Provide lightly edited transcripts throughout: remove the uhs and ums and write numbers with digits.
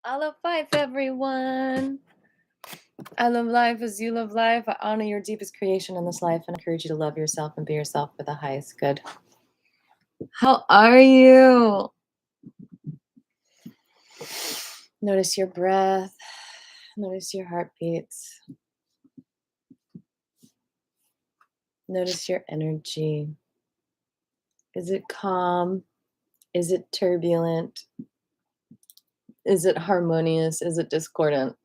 I love life, everyone. I love life as you love life. I honor your deepest creation in this life and encourage you to love yourself and be yourself for the highest good. How are you? Notice your breath. Notice your heartbeats. Notice your energy. Is it calm? Is it turbulent? Is it harmonious? Is it discordant?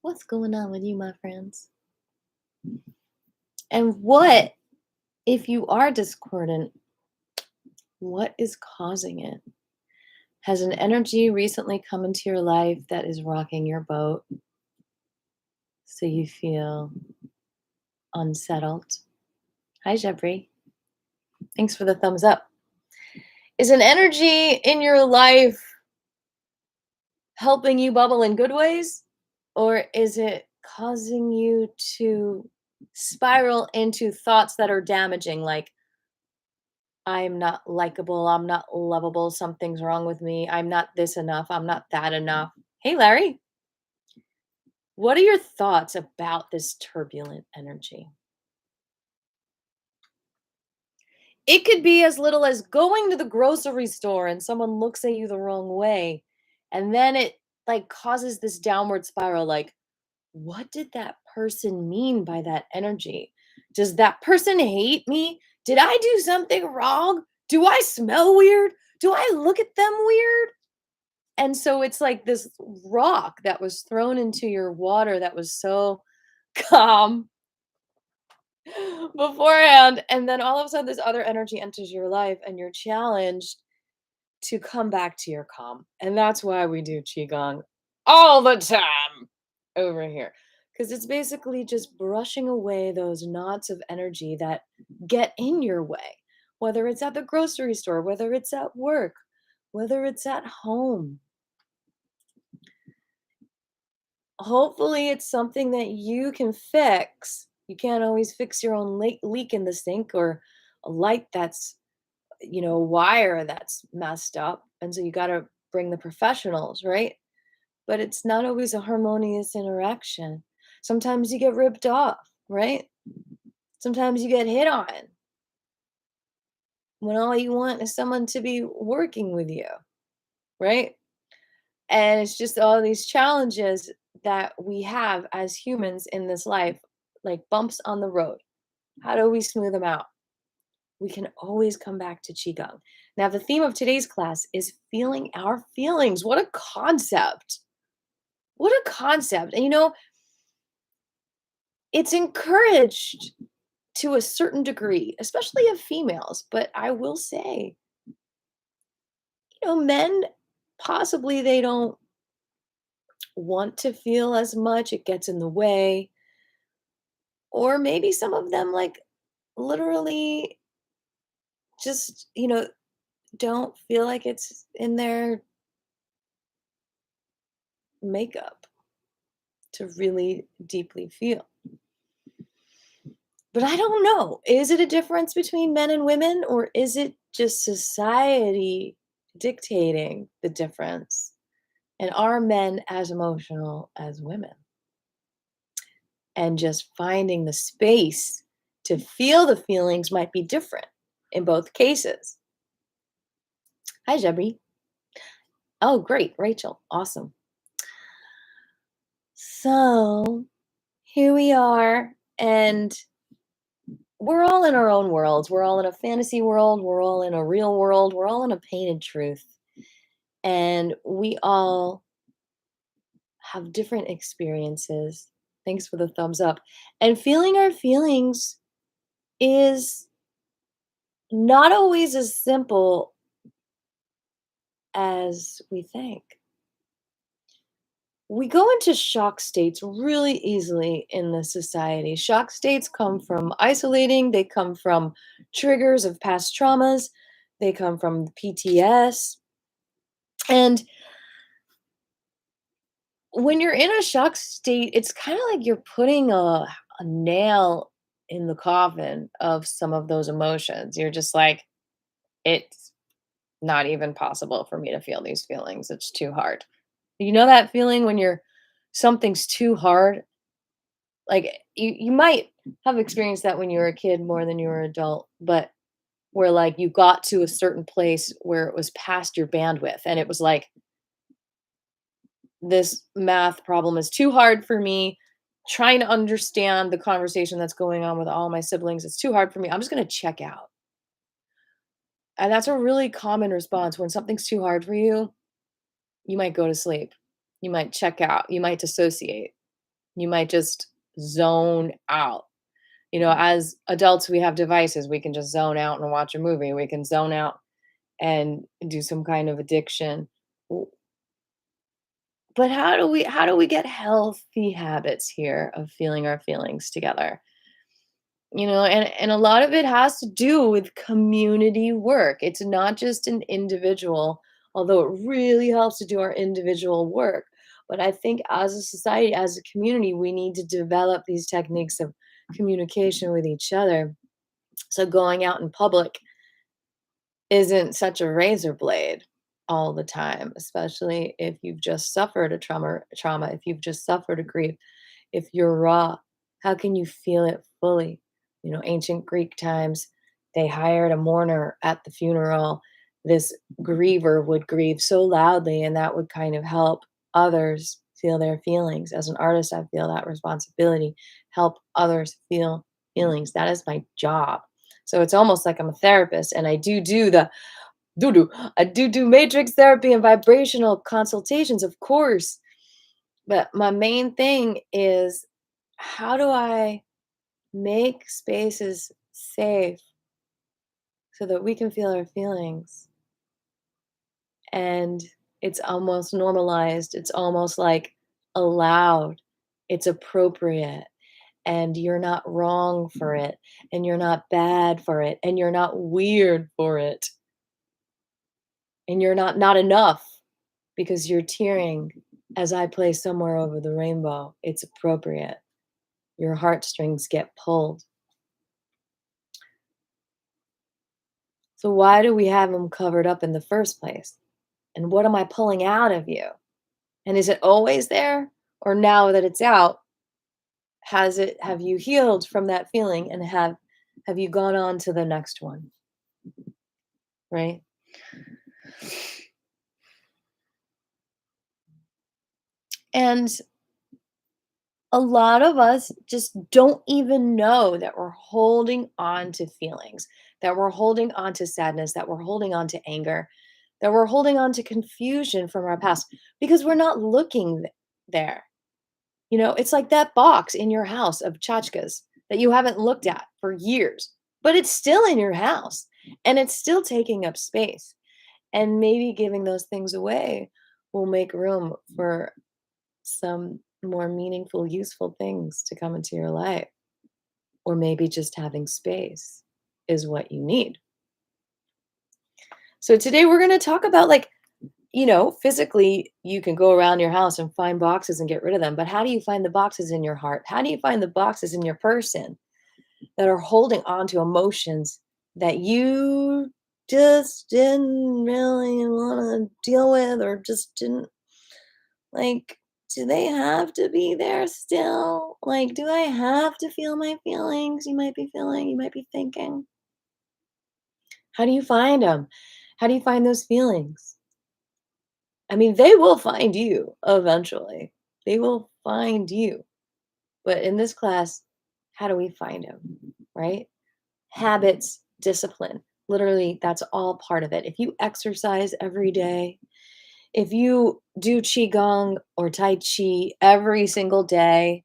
What's going on with you, my friends? And what, if you are discordant, what is causing it? Has an energy recently come into your life that is rocking your boat so you feel unsettled? Hi, Jeffrey. Thanks for the thumbs up. Is an energy in your life helping you bubble in good ways? Or is it causing you to spiral into thoughts that are damaging, like, I'm not likable, I'm not lovable, something's wrong with me, I'm not this enough, I'm not that enough? Hey, Larry. What are your thoughts about this turbulent energy? It could be as little as going to the grocery store and someone looks at you the wrong way, and then it like causes this downward spiral like, what did that person mean by that energy? Does that person hate me? Did I do something wrong? Do I smell weird? Do I look at them weird? And so it's like this rock that was thrown into your water that was so calm beforehand, and then all of a sudden this other energy enters your life and you're challenged to come back to your calm. And that's why we do qigong all the time over here, because it's basically just brushing away those knots of energy that get in your way, whether it's at the grocery store, whether it's at work, whether it's at home. Hopefully it's something that you can fix. You can't always fix your own leak in the sink, or a light that's, wire that's messed up. And so you got to bring the professionals, right? But it's not always a harmonious interaction. Sometimes you get ripped off, right? Sometimes you get hit on when all you want is someone to be working with you, right? And it's just all these challenges that we have as humans in this life, like bumps on the road. How do we smooth them out? We can always come back to Qigong. Now, the theme of today's class is feeling our feelings. What a concept! What a concept. And it's encouraged to a certain degree, especially of females. But I will say, men possibly they don't want to feel as much, it gets in the way. Or maybe some of them, like, literally just, don't feel like it's in their makeup to really deeply feel. But I don't know. Is it a difference between men and women, or is it just society dictating the difference? And are men as emotional as women? And just finding the space to feel the feelings might be different in both cases. Hi, Jebby. Oh, great. Rachel. Awesome. So here we are, and we're all in our own worlds. We're all in a fantasy world. We're all in a real world. We're all in a painted truth. And we all have different experiences. Thanks for the thumbs up. And feeling our feelings is not always as simple as we think. We go into shock states really easily in this society. Shock states come from isolating, they come from triggers of past traumas, they come from PTS. And when you're in a shock state, it's kind of like you're putting a nail in the coffin of some of those emotions. You're just like, it's not even possible for me to feel these feelings. It's too hard. You know that feeling when something's too hard? Like, you might have experienced that when you were a kid more than you were an adult, but where, like, you got to a certain place where it was past your bandwidth, and it was like, "This math problem is too hard for me. Trying to understand the conversation that's going on with all my siblings, it's too hard for me. I'm just gonna check out." And that's a really common response when something's too hard for you. You might go to sleep. You might check out. You might dissociate. You might just zone out. As adults, we have devices. We can just zone out and watch a movie. We can zone out and do some kind of addiction. W- But how do we get healthy habits here of feeling our feelings together? And a lot of it has to do with community work. It's not just an individual, although it really helps to do our individual work. But I think as a society, as a community, we need to develop these techniques of communication with each other. So going out in public isn't such a razor blade all the time, especially if you've just suffered a trauma, if you've just suffered a grief, if you're raw, how can you feel it fully? Ancient Greek times, they hired a mourner at the funeral. This griever would grieve so loudly, and that would kind of help others feel their feelings. As an artist, I feel that responsibility, help others feel feelings. That is my job. So it's almost like I'm a therapist, and I do matrix therapy and vibrational consultations, of course. But my main thing is, how do I make spaces safe so that we can feel our feelings? And it's almost normalized. It's almost like allowed. It's appropriate. And you're not wrong for it. And you're not bad for it. And you're not weird for it. And you're not enough because you're tearing as I play somewhere over the rainbow. It's appropriate. Your heartstrings get pulled. So why do we have them covered up in the first place? And what am I pulling out of you? And is it always there? Or now that it's out, have you healed from that feeling and have you gone on to the next one? Right? And a lot of us just don't even know that we're holding on to feelings, that we're holding on to sadness, that we're holding on to anger, that we're holding on to confusion from our past because we're not looking there. It's like that box in your house of tchotchkes that you haven't looked at for years, but it's still in your house and it's still taking up space. And maybe giving those things away will make room for some more meaningful, useful things to come into your life. Or maybe just having space is what you need. So today we're going to talk about, like, physically, you can go around your house and find boxes and get rid of them. But how do you find the boxes in your heart? How do you find the boxes in your person that are holding on to emotions that you just didn't really want to deal with, or just didn't like? Do they have to be there still? Like, do I have to feel my feelings? You might be feeling, you might be thinking. How do you find them? How do you find those feelings? I mean, they will find you eventually. They will find you. But in this class, how do we find them? Right? Habits, discipline. Literally, that's all part of it. If you exercise every day, if you do Qigong or Tai Chi every single day,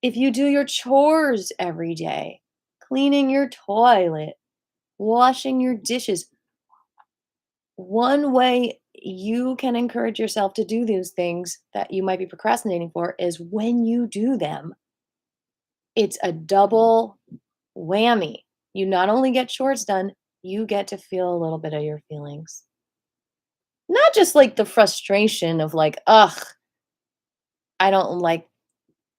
if you do your chores every day, cleaning your toilet, washing your dishes, one way you can encourage yourself to do those things that you might be procrastinating for is when you do them, it's a double whammy. You not only get chores done, you get to feel a little bit of your feelings. Not just like the frustration of like, ugh, I don't like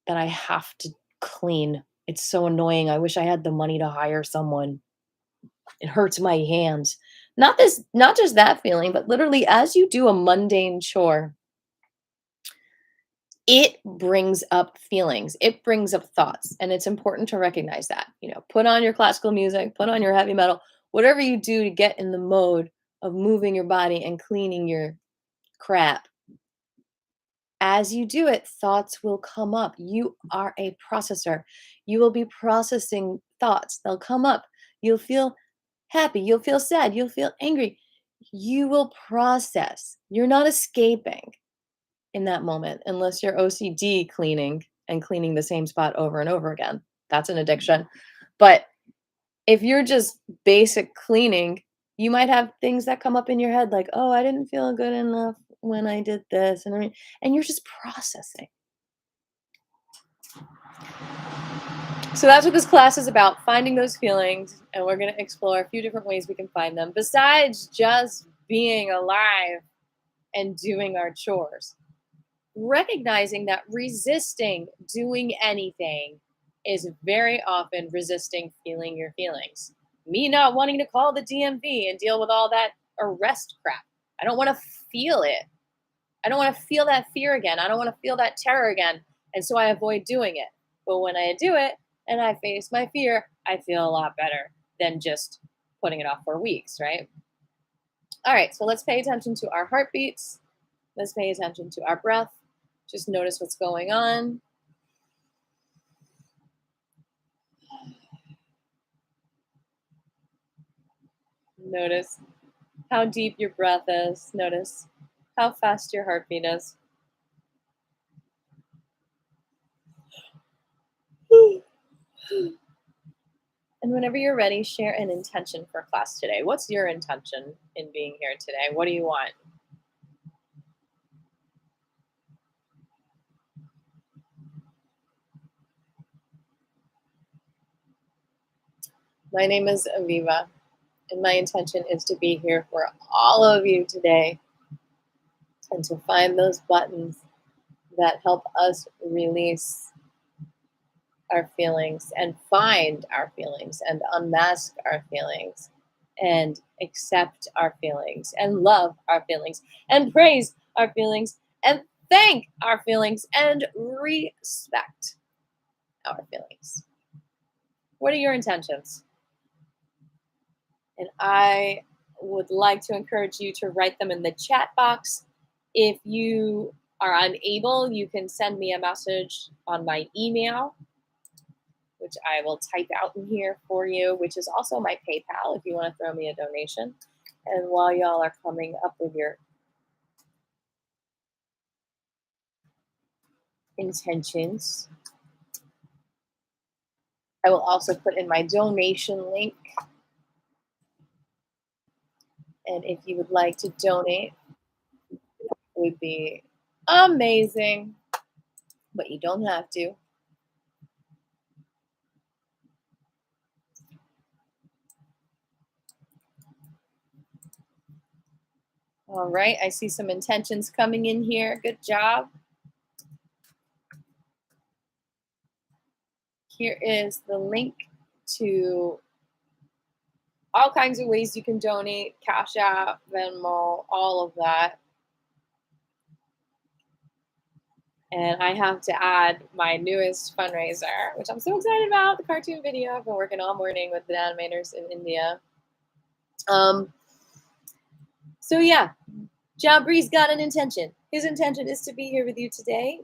that I have to clean. It's so annoying. I wish I had the money to hire someone. It hurts my hands. Not just that feeling, but literally as you do a mundane chore. it brings up feelings. It brings up thoughts, and it's important to recognize that. Put on your classical music, put on your heavy metal, whatever you do to get in the mode of moving your body and cleaning your crap. As you do it, thoughts will come up. You are a processor. You will be processing thoughts. They'll come up. You'll feel happy. You'll feel sad. You'll feel angry. You will process. You're not escaping in that moment unless you're OCD cleaning and cleaning the same spot over and over again. That's an addiction. But if you're just basic cleaning, you might have things that come up in your head like, "Oh, I didn't feel good enough when I did this." And you're just processing. So that's what this class is about, finding those feelings, and we're going to explore a few different ways we can find them besides just being alive and doing our chores. Recognizing that resisting doing anything is very often resisting feeling your feelings. Me not wanting to call the DMV and deal with all that arrest crap. I don't want to feel it. I don't want to feel that fear again. I don't want to feel that terror again. And so I avoid doing it. But when I do it and I face my fear, I feel a lot better than just putting it off for weeks, right? All right, so let's pay attention to our heartbeats. Let's pay attention to our breath. Just notice what's going on. Notice how deep your breath is. Notice how fast your heartbeat is. And whenever you're ready, share an intention for class today. What's your intention in being here today? What do you want? My name is Aviva, and my intention is to be here for all of you today and to find those buttons that help us release our feelings and find our feelings and unmask our feelings and accept our feelings and love our feelings and praise our feelings and thank our feelings and respect our feelings. What are your intentions? And I would like to encourage you to write them in the chat box. If you are unable, you can send me a message on my email, which I will type out in here for you, which is also my PayPal if you want to throw me a donation. And while y'all are coming up with your intentions, I will also put in my donation link. And if you would like to donate, it would be amazing, but you don't have to. All right, I see some intentions coming in here. Good job. Here is the link to all kinds of ways you can donate, Cash App, Venmo, all of that. And I have to add my newest fundraiser, which I'm so excited about, the cartoon video. I've been working all morning with the animators in India. So yeah, Jabri's got an intention. His intention is to be here with you today.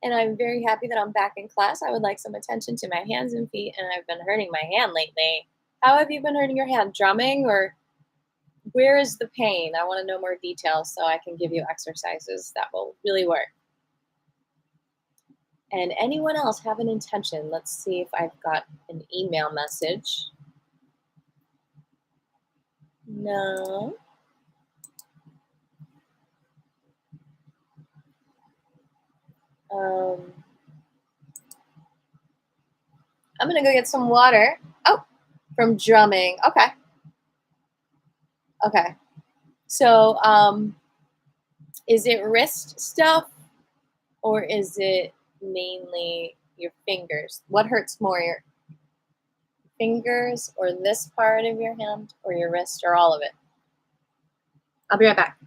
And I'm very happy that I'm back in class. I would like some attention to my hands and feet, and I've been hurting my hand lately. How have you been hurting your hand? Drumming, or where is the pain? I want to know more details so I can give you exercises that will really work. And anyone else have an intention? Let's see if I've got an email message. No. I'm going to go get some water. Oh, from drumming. Okay. Okay. So, is it wrist stuff or is it mainly your fingers? What hurts more, your fingers or this part of your hand or your wrist or all of it? I'll be right back.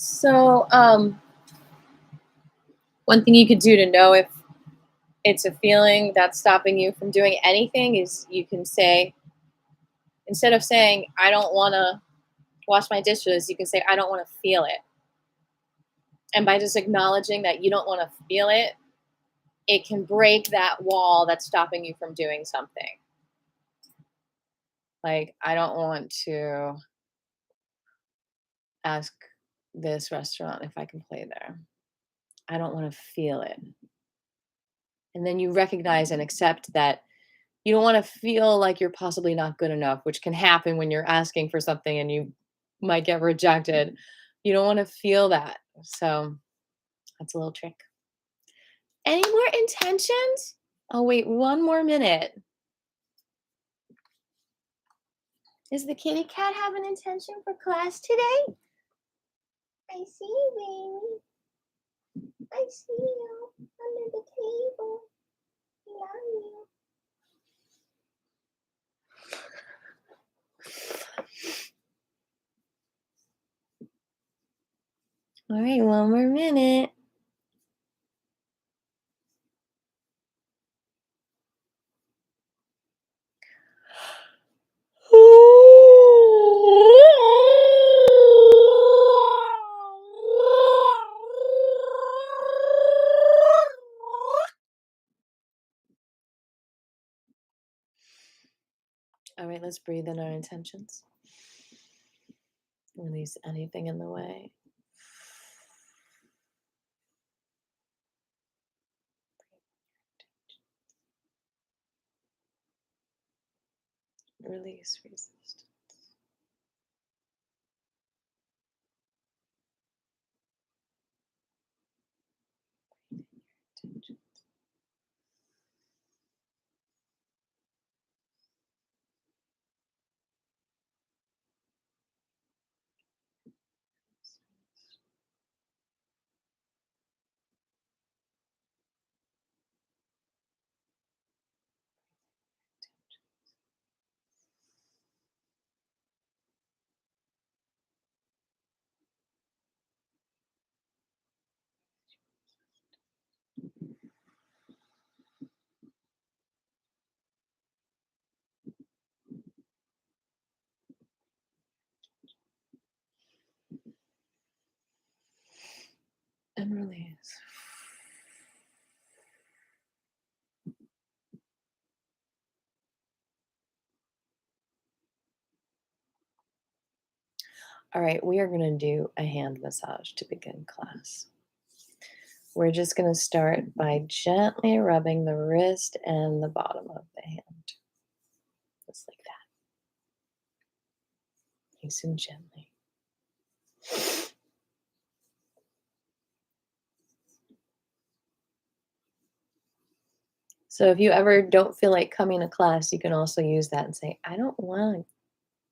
So, one thing you could do to know if it's a feeling that's stopping you from doing anything is you can say, instead of saying, I don't want to wash my dishes, you can say, I don't want to feel it. And by just acknowledging that you don't want to feel it can break that wall that's stopping you from doing something. Like, I don't want to ask this restaurant if I can play there. I don't want to feel it. And then you recognize and accept that you don't want to feel like you're possibly not good enough, which can happen when you're asking for something and you might get rejected. You don't want to feel that. So that's a little trick. Any more intentions? Oh, wait, one more minute. Does the kitty cat have an intention for class today? I see you, baby. I see you under the table. I love you. All right, one more minute. All right, let's breathe in our intentions. Release anything in the way. Release resistance. And release. All right, we are going to do a hand massage to begin class. We're just going to start by gently rubbing the wrist and the bottom of the hand. Just like that. Nice and gently. So if you ever don't feel like coming to class, you can also use that and say, I don't want to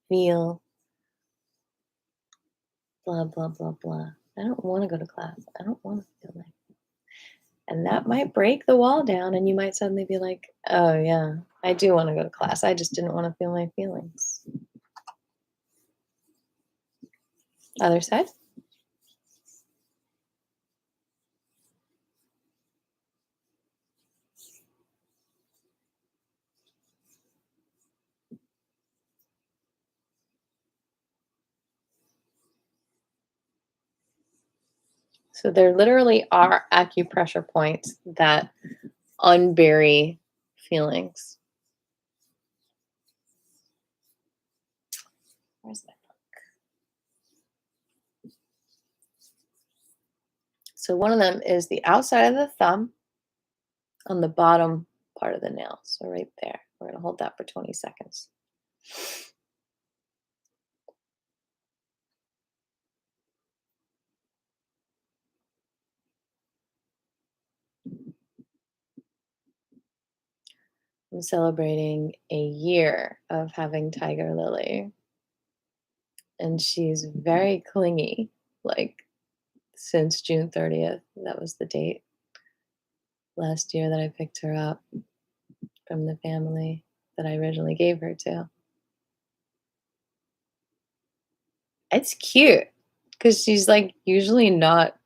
feel blah, blah, blah, blah. I don't want to go to class. I don't want to feel like. And that might break the wall down, and you might suddenly be like, oh, yeah, I do want to go to class. I just didn't want to feel my feelings. Other side. So there literally are acupressure points that unbury feelings. Where's my book? So one of them is the outside of the thumb on the bottom part of the nail. So right there. We're going to hold that for 20 seconds. I'm celebrating a year of having Tiger Lily. And she's very clingy, like since June 30th. That was the date last year that I picked her up from the family that I originally gave her to. It's cute. because she's, like, usually not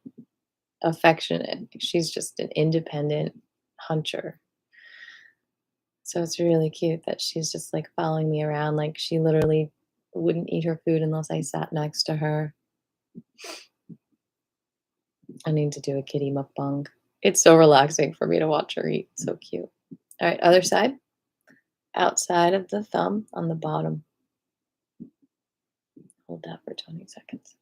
affectionate. She's just an independent hunter. So it's really cute that she's just, like, following me around, like, she literally wouldn't eat her food unless I sat next to her. I need to do a kitty mukbang. It's so relaxing for me to watch her eat, so cute. Alright, other side. Outside of the thumb on the bottom. Hold that for 20 seconds.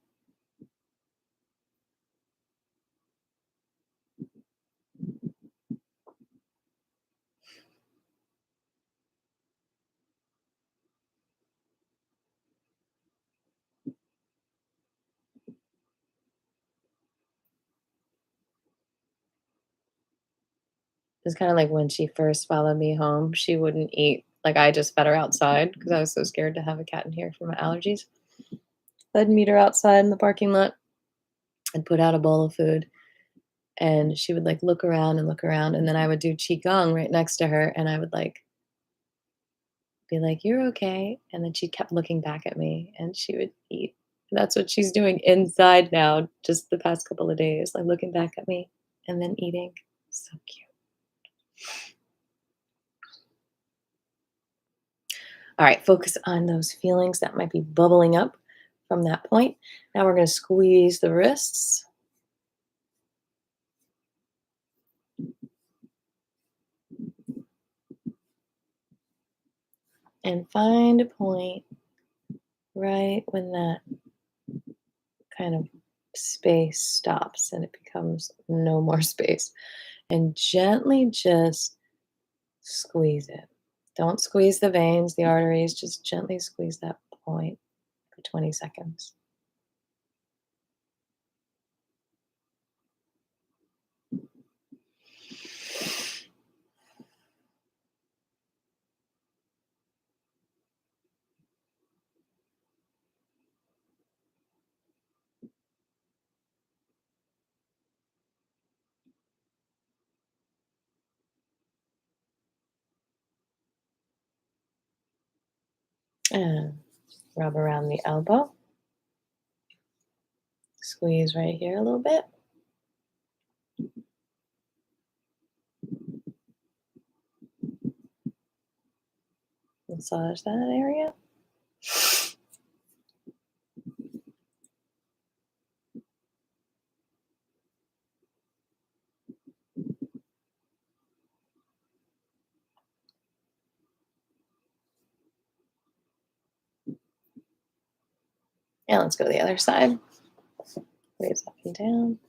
It's kinda like when she first followed me home, she wouldn't eat like, I just fed her outside because I was so scared to have a cat in here for my allergies. I'd meet her outside in the parking lot and put out a bowl of food, and she would, like, look around, and then I would do qigong right next to her, and I would, like, be like, "You're okay," and then she kept looking back at me, and she would eat. And that's what she's doing inside now, just the past couple of days, like, looking back at me and then eating. So cute. Alright, focus on those feelings that might be bubbling up from that point. Now we're gonna squeeze the wrists and find a point right when that kind of space stops and it becomes no more space, and gently just squeeze it. Don't squeeze the veins, the arteries, just gently squeeze that point for 20 seconds. And rub around the elbow. Squeeze right here a little bit. Massage that area. And let's go to the other side. Raise up and down.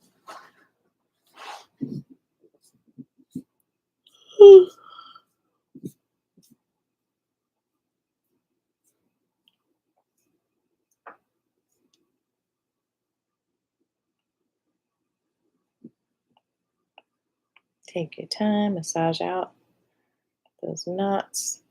Take your time, massage out those knots.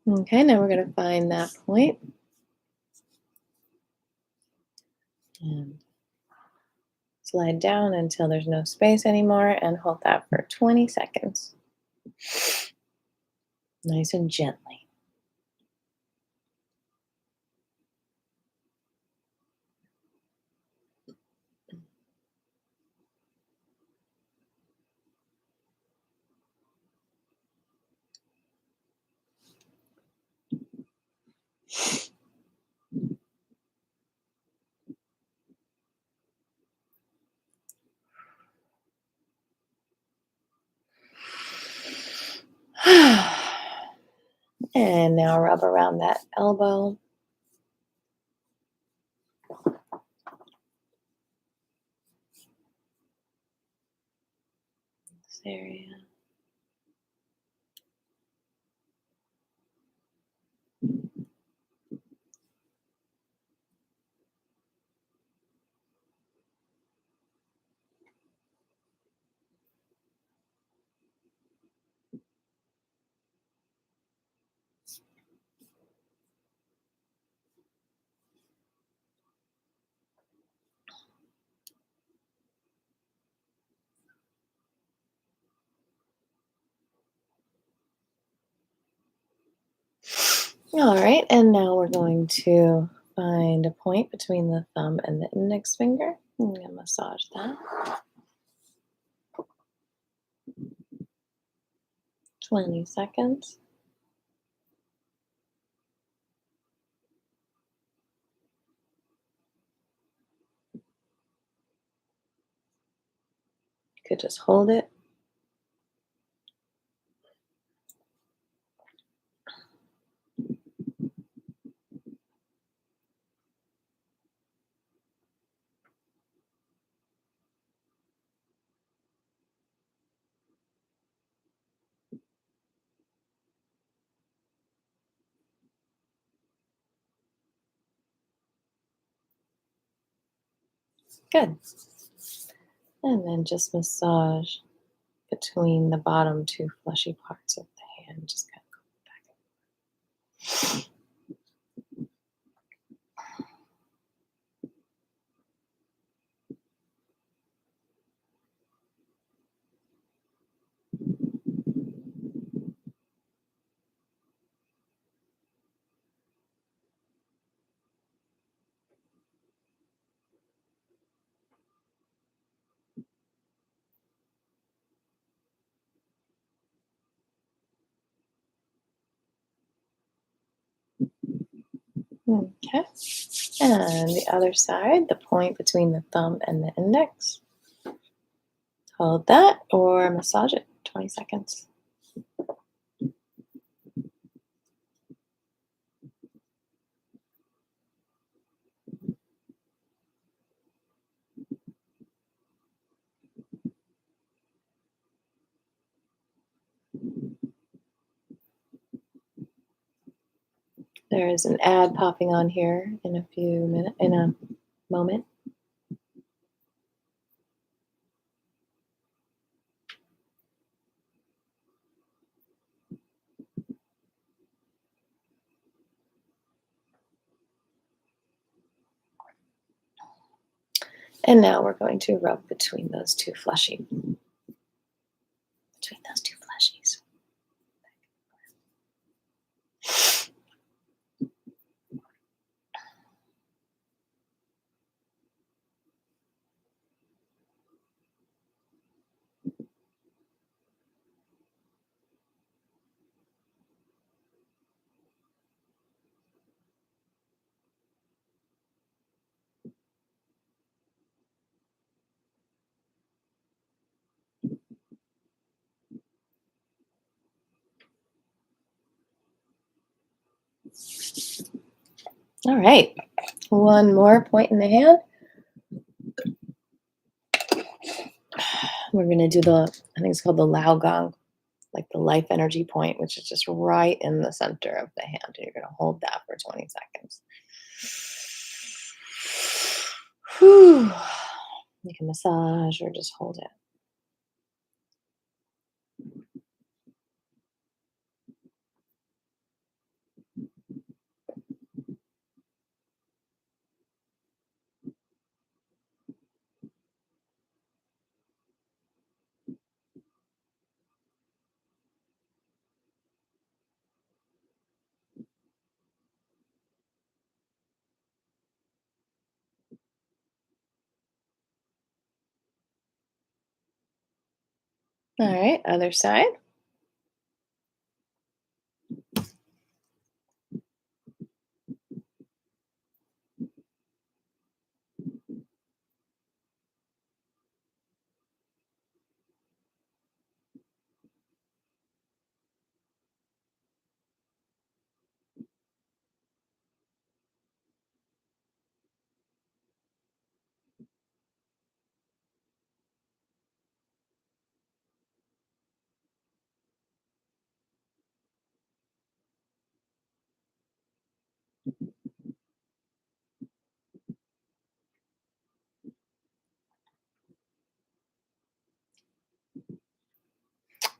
Okay, now we're going to find that point and slide down until there's no space anymore and hold that for 20 seconds. Nice and gently. And now rub around that elbow. This area. All right, and now we're going to find a point between the thumb and the index finger. I'm going to massage that. 20 seconds. You could just hold it. Good. And then just massage between the bottom two fleshy parts of the hand. Just kind of okay. And the other side, the point between the thumb and the index. Hold that or massage it 20 seconds. There is an ad popping on here in a moment. And now we're going to rub between those two fleshies. All right. One more point in the hand. We're going to do I think it's called the Lao Gong, like the life energy point, which is just right in the center of the hand. And you're going to hold that for 20 seconds. Whew. You can massage or just hold it. All right, other side.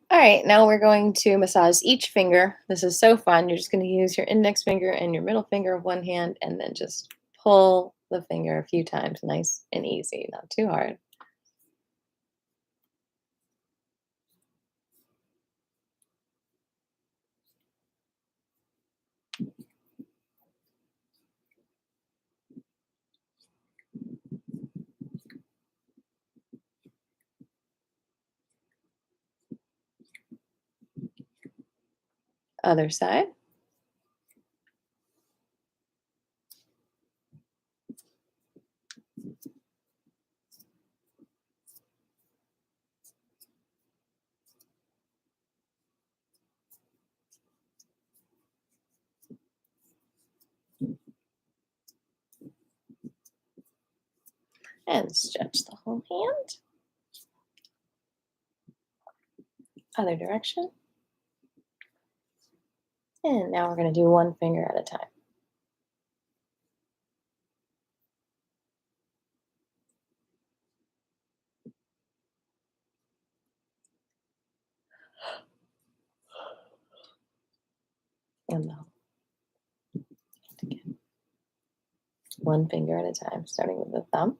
All right, now we're going to massage each finger. This is so fun. You're just going to use your index finger and your middle finger of one hand and then just pull the finger a few times, nice and easy, not too hard. Other side. And stretch the whole hand. Other direction. And now we're going to do one finger at a time. And the again. One finger at a time, starting with the thumb.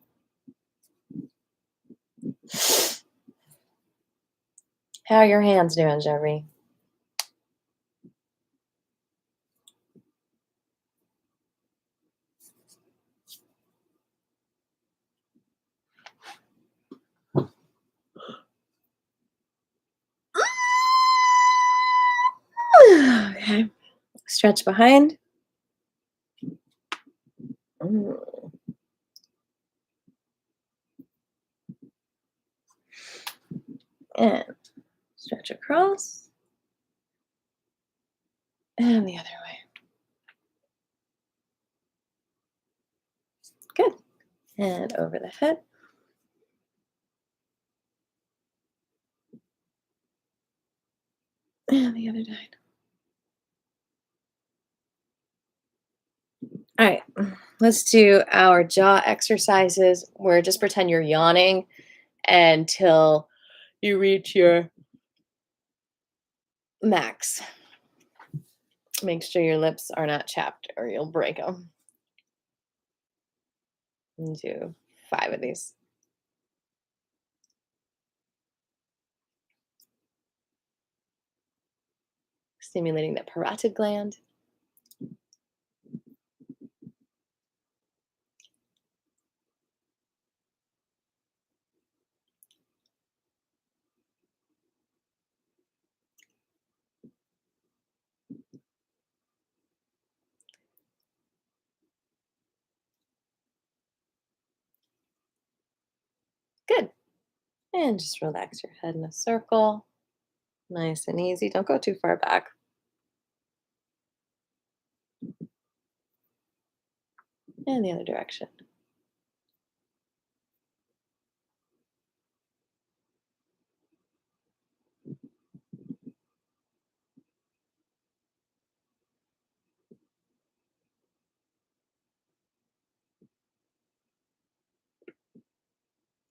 How are your hands doing, Jerry? Okay. Stretch behind. And stretch across. And the other way. Good. And over the head. And the other side. All right, let's do our jaw exercises where just pretend you're yawning until you reach your max. Make sure your lips are not chapped or you'll break them. And do 5 of these. Stimulating the parotid gland. Good. And just relax your head in a circle. Nice and easy. Don't go too far back. And the other direction.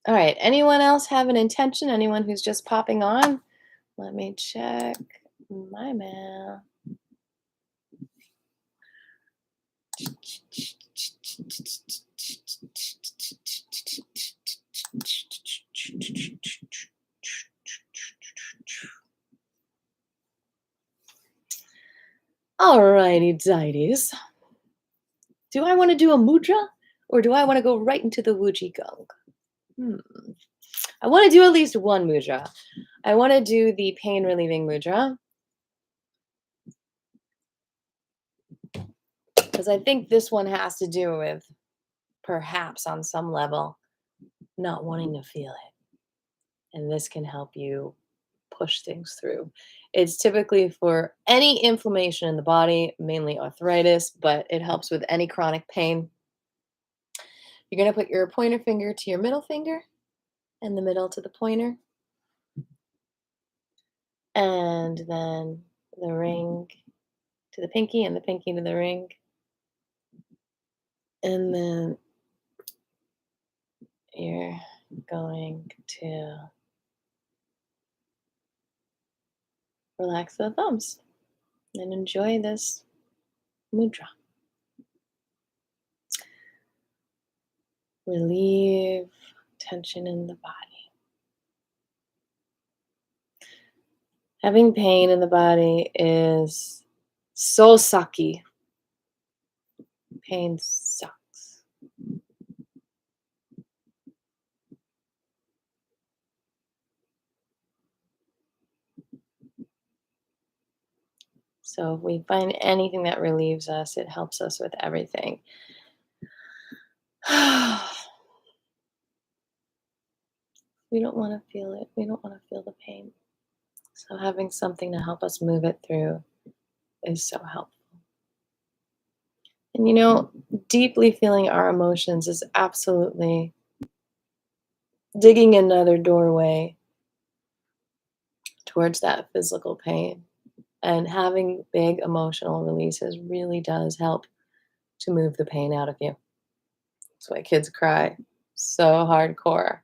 All right. Anyone else have an intention? Anyone who's just popping on? Let me check my mail. All righty, dighties. Do I want to do a mudra or do I want to go right into the Wuji Gong? I want to do at least one mudra. I want to do the pain relieving mudra because I think this one has to do with perhaps on some level not wanting to feel it. And this can help you push things through. It's typically for any inflammation in the body, mainly arthritis, but it helps with any chronic pain. You're going to put your pointer finger to your middle finger and the middle to the pointer. And then the ring to the pinky and the pinky to the ring. And then you're going to relax the thumbs and enjoy this mudra. Relieve tension in the body. Having pain in the body is so sucky. Pain sucks. So if we find anything that relieves us, it helps us with everything. We don't want to feel it. We don't want to feel the pain. So having something to help us move it through is so helpful. And deeply feeling our emotions is absolutely digging another doorway towards that physical pain. And having big emotional releases really does help to move the pain out of you. That's why kids cry so hardcore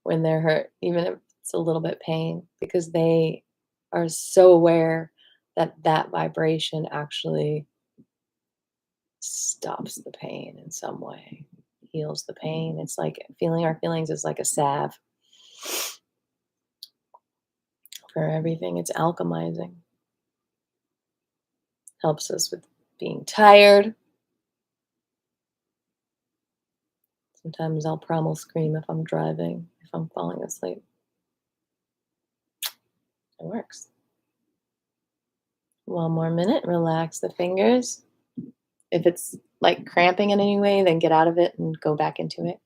when they're hurt, even if it's a little bit pain, because they are so aware that that vibration actually stops the pain in some way, heals the pain. It's like feeling our feelings is like a salve for everything. It's alchemizing. Helps us with being tired. Sometimes I'll primal scream if I'm driving, if I'm falling asleep. It works. One more minute. Relax the fingers. If it's like cramping in any way, then get out of it and go back into it.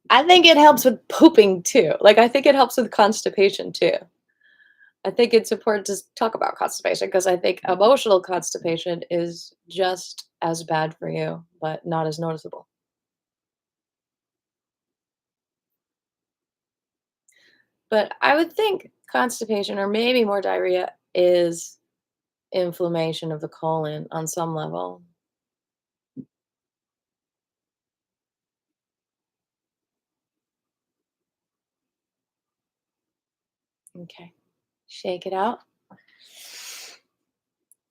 I think it helps with pooping too. Like, I think it helps with constipation too. I think it's important to talk about constipation because I think emotional constipation is just as bad for you, but not as noticeable. But I would think constipation or maybe more diarrhea is inflammation of the colon on some level. Okay. Shake it out.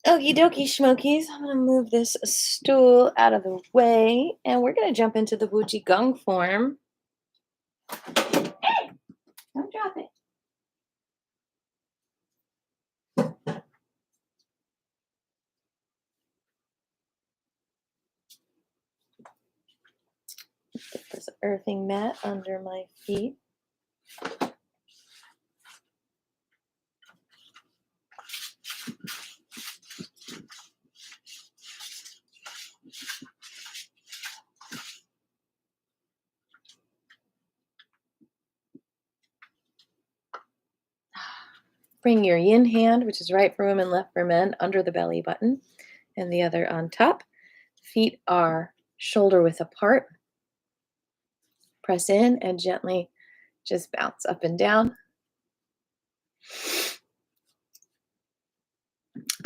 Okie dokie schmokies. I'm going to move this stool out of the way and we're going to jump into the Qigong form. Don't drop it. Put this earthing mat under my feet. Bring your yin hand, which is right for women, left for men, under the belly button, and the other on top. Feet are shoulder width apart. Press in and gently just bounce up and down.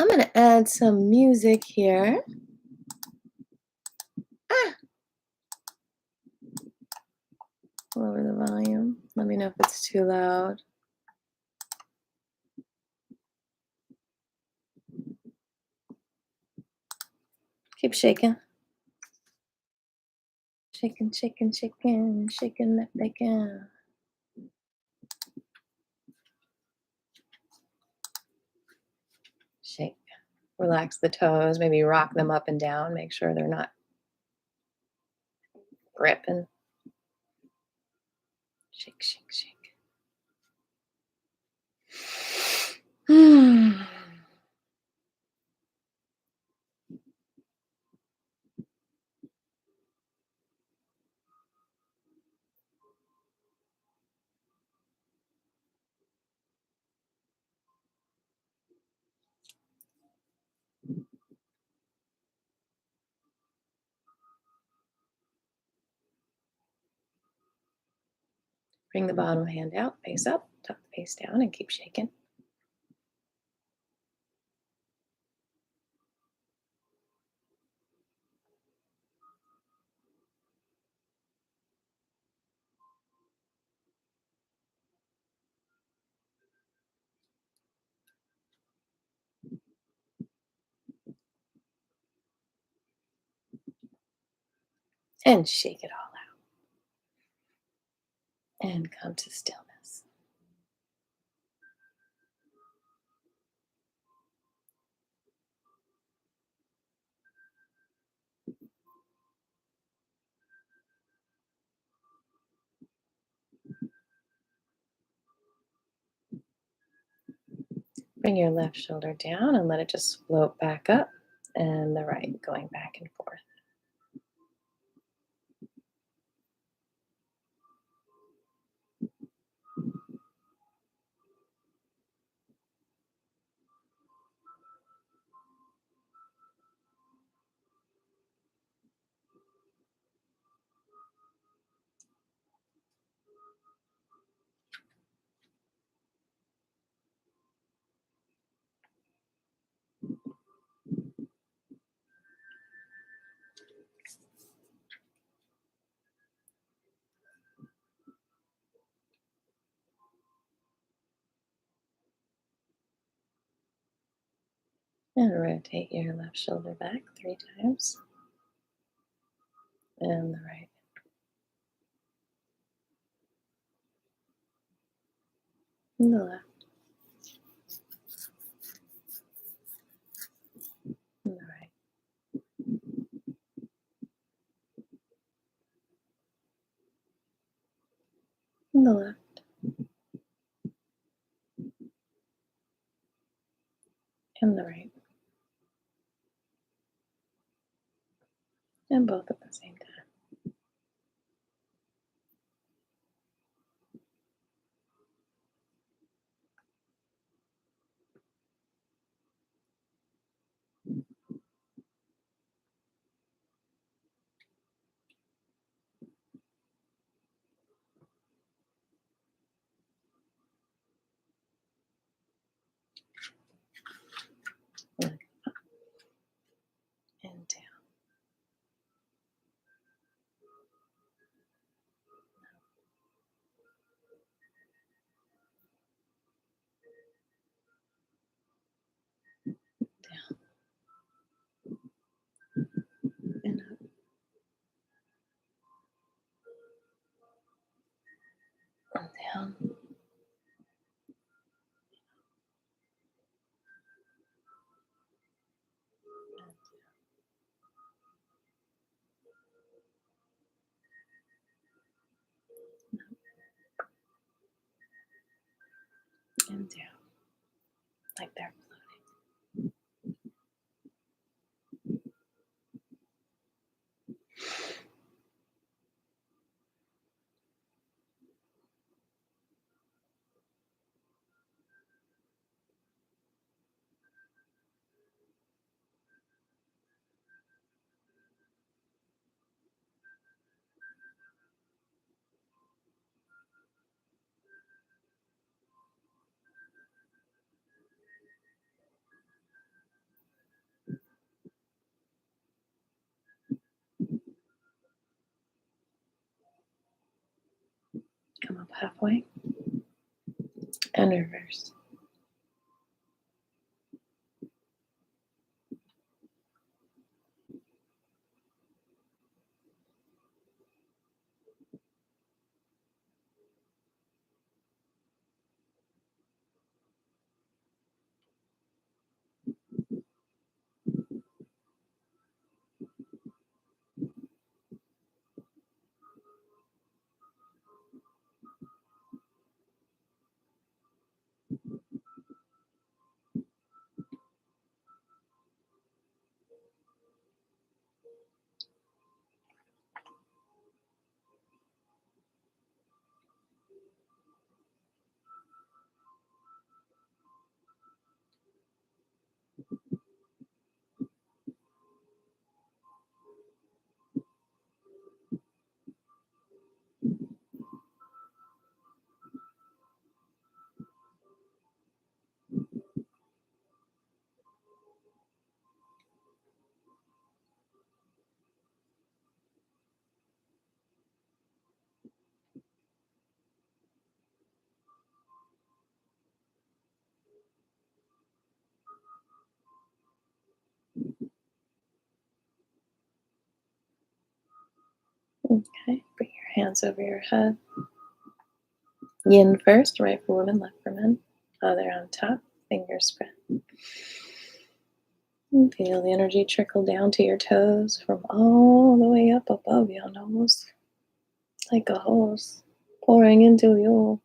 I'm going to add some music here. Ah! Lower the volume. Let me know if it's too loud. Keep shaking. Shaking, shaking, shaking, shaking that bacon. Shake. Relax the toes. Maybe rock them up and down. Make sure they're not gripping. Shake, shake, shake. Bring the bottom hand out, face up, tuck the face down, and keep shaking. And shake it all out. And come to stillness. Bring your left shoulder down and let it just float back up, and the right going back and forth. And rotate your left shoulder back 3 times. And the right. And the left. And the right. And the left. And the right. And both at the same time. And up and down. Down and up and down and down, like they're floating. Come up halfway and reverse. Okay, bring your hands over your head. Yin first, right for women, left for men. Other on top, fingers spread. And feel the energy trickle down to your toes from all the way up above your nose, like a hose pouring into you.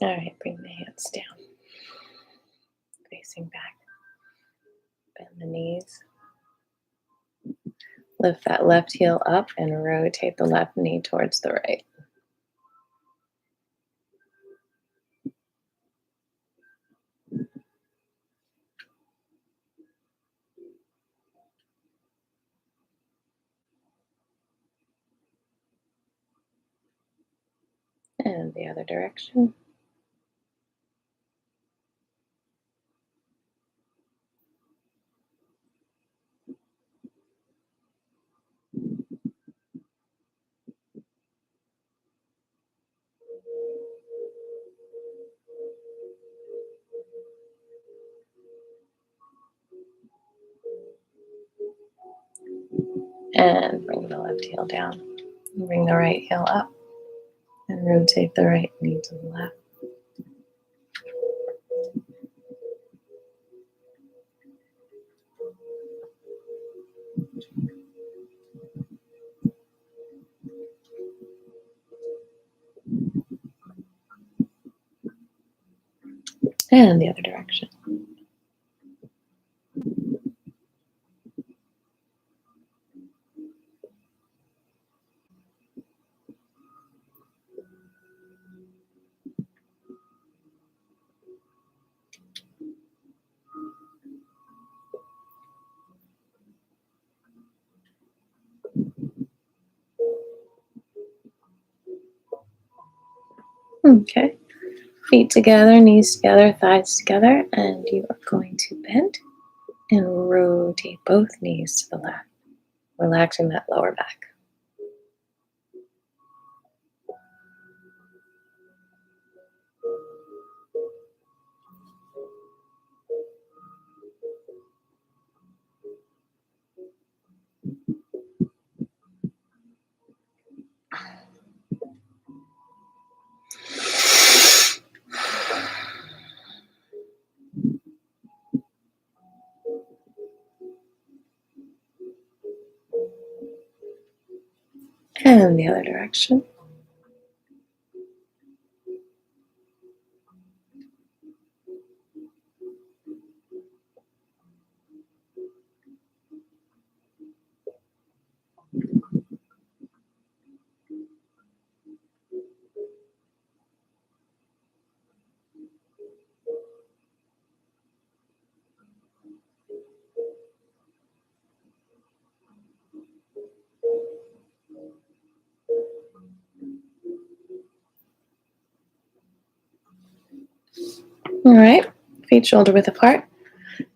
All right, bring the hands down, facing back. Bend the knees. Lift that left heel up and rotate the left knee towards the right. And the other direction. And bring the left heel down. Bring the right heel up and rotate the right knee to the left. And the other direction. Okay. Feet together, knees together, thighs together, and you are going to bend and rotate both knees to the left, relaxing that lower back. And the other direction. All right. Feet shoulder width apart.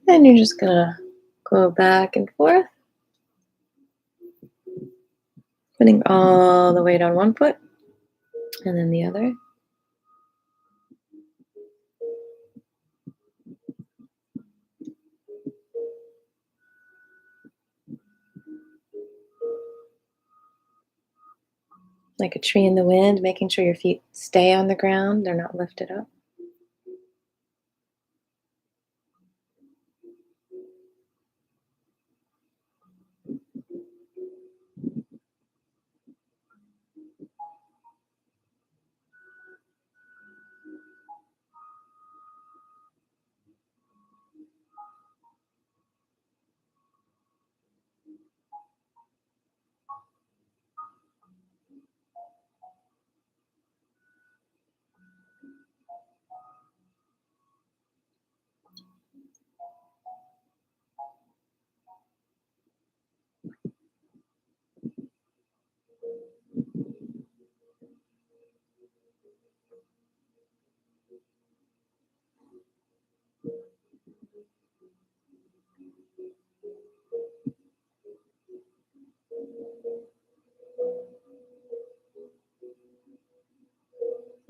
And you're just going to go back and forth, putting all the weight on one foot and then the other. Like a tree in the wind, making sure your feet stay on the ground, they're not lifted up.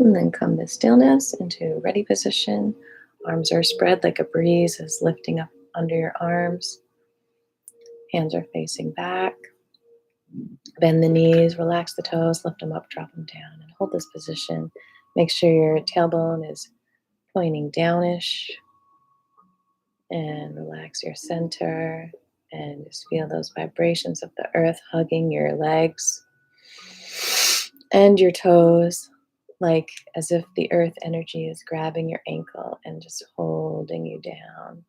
And then come to stillness into ready position. Arms are spread like a breeze is lifting up under your arms. Hands are facing back. Bend the knees, relax the toes, lift them up, drop them down, and hold this position. Make sure your tailbone is pointing downish, and relax your center, and just feel those vibrations of the earth hugging your legs and your toes, like as if the earth energy is grabbing your ankle and just holding you down.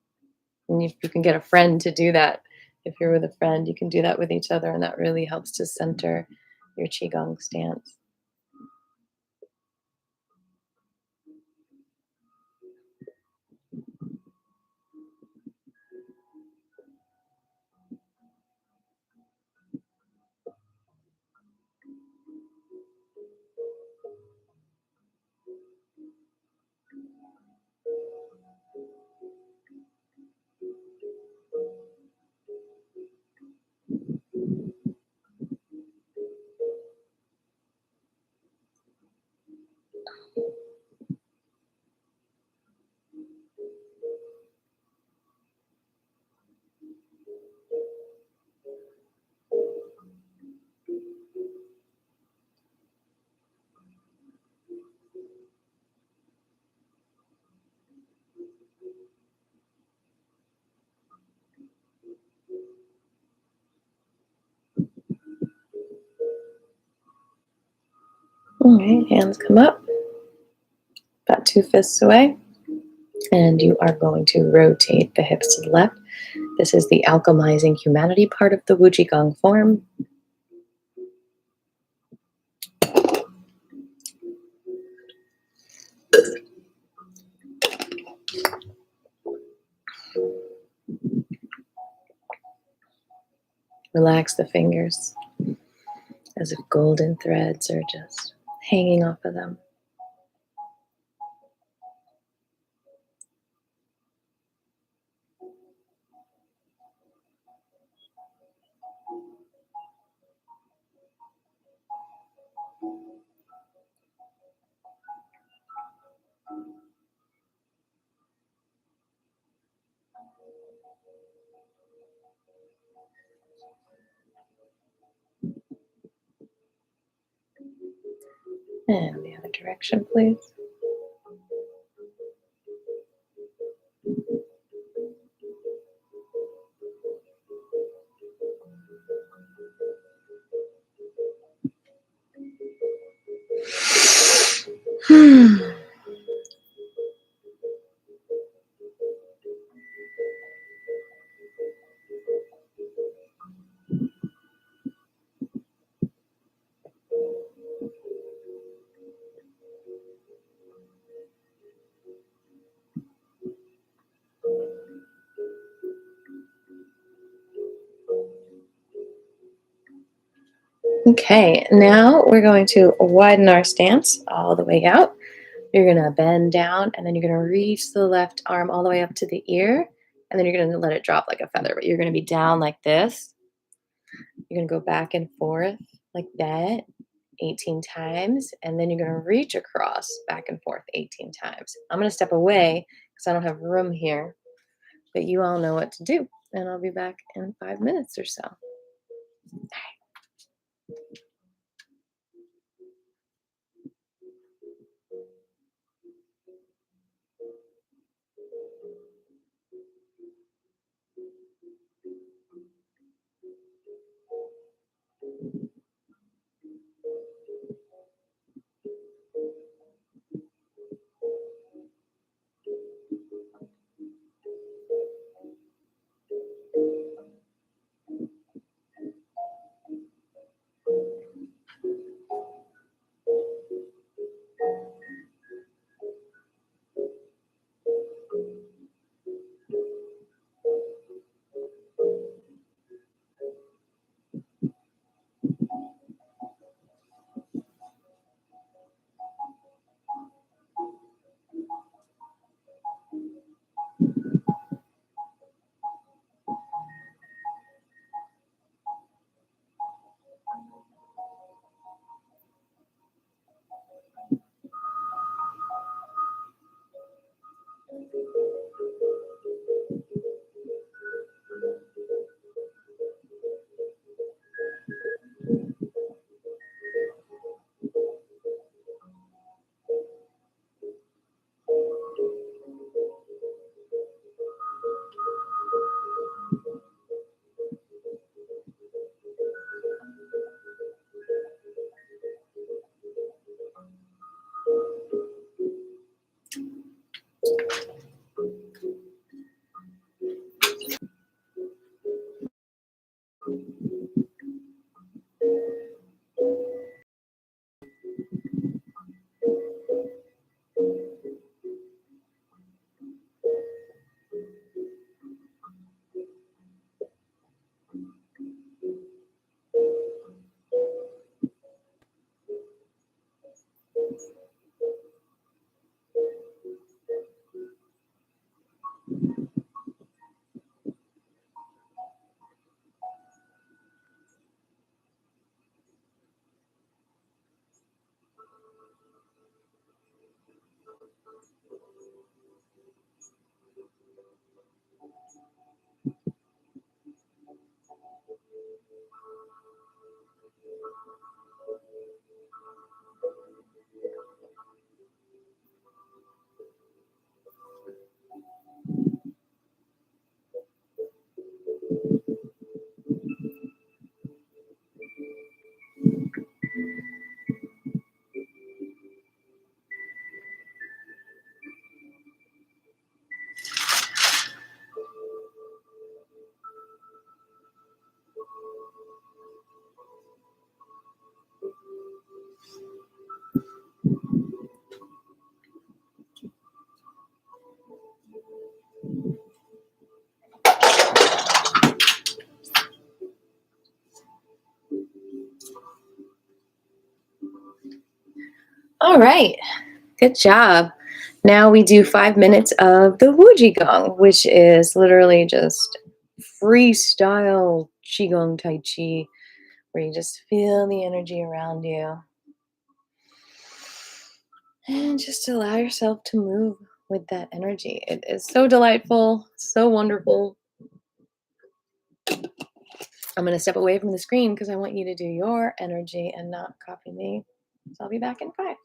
And if you can get a friend to do that, if you're with a friend, you can do that with each other, and that really helps to center your Qigong stance. All right, hands come up, about 2 fists away, and you are going to rotate the hips to the left. This is the alchemizing humanity part of the Wujigong form. Relax the fingers as if golden threads are just hanging off of them. And the other direction, please. Okay, now we're going to widen our stance all the way out. You're going to bend down, and then you're going to reach the left arm all the way up to the ear, and then you're going to let it drop like a feather, but you're going to be down like this. You're going to go back and forth like that 18 times, and then you're going to reach across back and forth 18 times. I'm going to step away because I don't have room here, but you all know what to do, and I'll be back in 5 minutes or so. All right, good job. Now we do 5 minutes of the Wu Qigong, which is literally just freestyle Qigong Tai Chi, where you just feel the energy around you and just allow yourself to move with that energy. It is so delightful, so wonderful. I'm going to step away from the screen because I want you to do your energy and not copy me. So I'll be back in 5.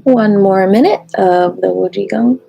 One more minute of the Qigong.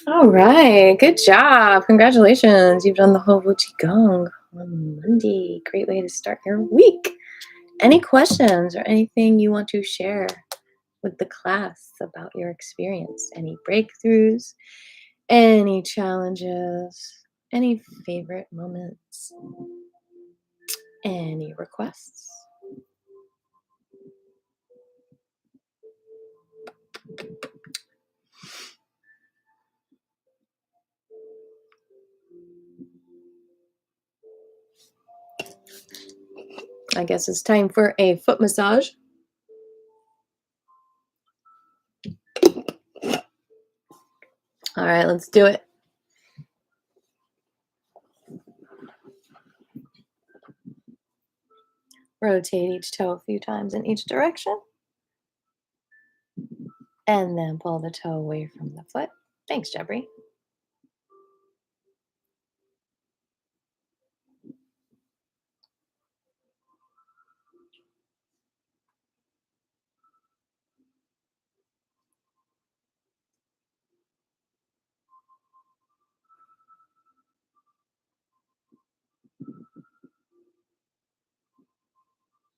All right, good job. Congratulations. You've done the whole Qigong on Monday. Great way to start your week. Any questions or anything you want to share with the class about your experience? Any breakthroughs, any challenges, any favorite moments, any requests? I guess it's time for a foot massage. All right, let's do it. Rotate each toe a few times in each direction. And then pull the toe away from the foot. Thanks, Jeffrey.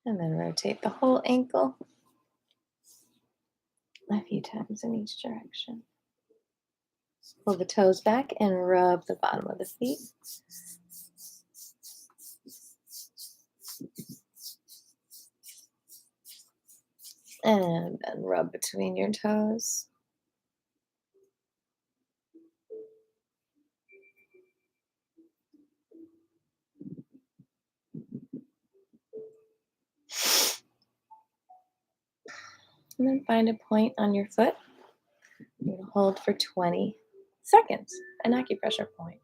And then rotate the whole ankle a few times in each direction. Pull the toes back and rub the bottom of the feet. And then rub between your toes. And then find a point on your foot hold for 20 seconds, an acupressure point.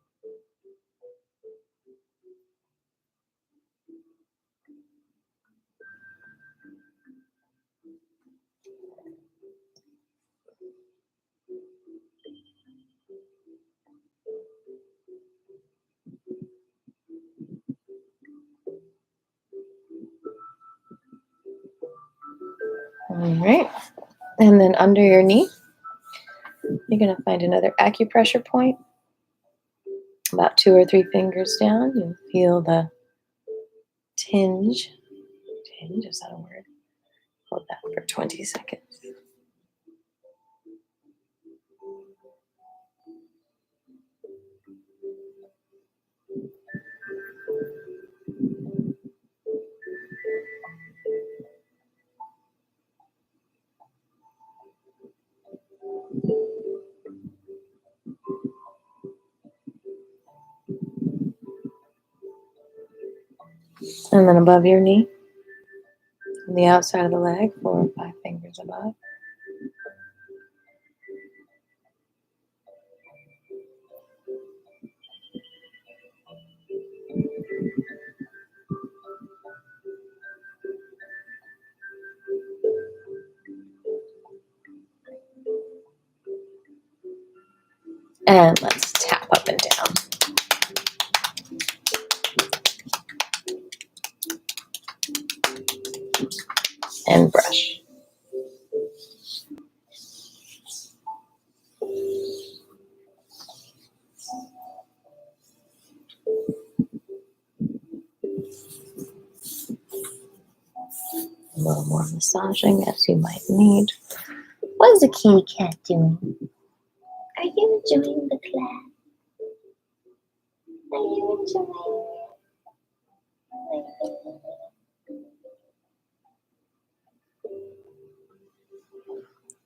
All right. And then under your knee, you're going to find another acupressure point. About 2 or 3 fingers down, you'll feel the tinge. Tinge, is that a word? Hold that for 20 seconds. And then above your knee, on the outside of the leg, 4 or 5 fingers above. And let's tap up and down. And brush. A little more massaging as you might need. What is the kitty cat doing? Are you enjoying the class? Are you enjoying it?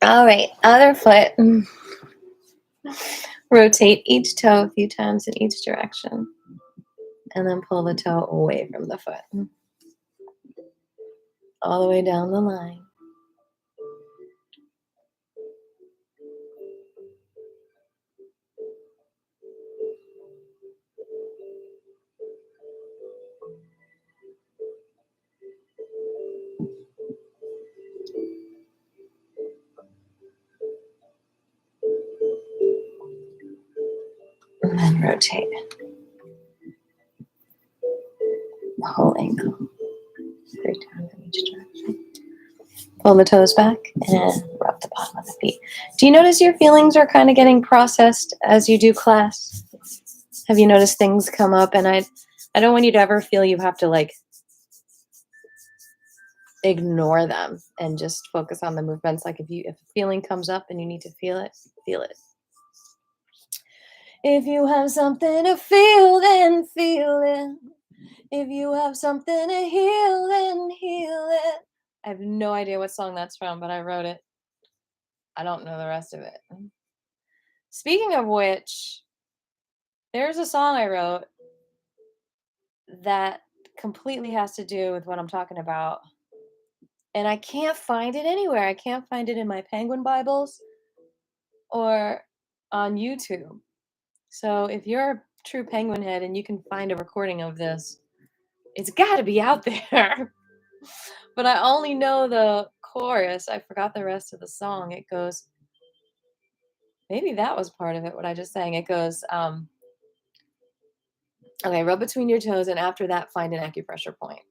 All right, other foot. Rotate each toe a few times in each direction. And then pull the toe away from the foot. All the way down the line. And then rotate the whole ankle 3 times in each direction. Pull the toes back and rub the bottom of the feet. Do you notice your feelings are kind of getting processed as you do class? Have you noticed things come up? And I don't want you to ever feel you have to like ignore them and just focus on the movements. Like if a feeling comes up and you need to feel it, feel it. If you have something to feel, then feel it. If you have something to heal, then heal it. I have no idea what song that's from, but I wrote it. I don't know the rest of it. Speaking of which, there's a song I wrote that completely has to do with what I'm talking about. And I can't find it anywhere. I can't find it in my Penguin Bibles or on YouTube. So if you're a true Penguin head and you can find a recording of this, it's got to be out there. But I only know the chorus. I forgot the rest of the song. It goes, maybe that was part of it, what I just sang. It goes, okay, rub between your toes, and after that, find an acupressure point.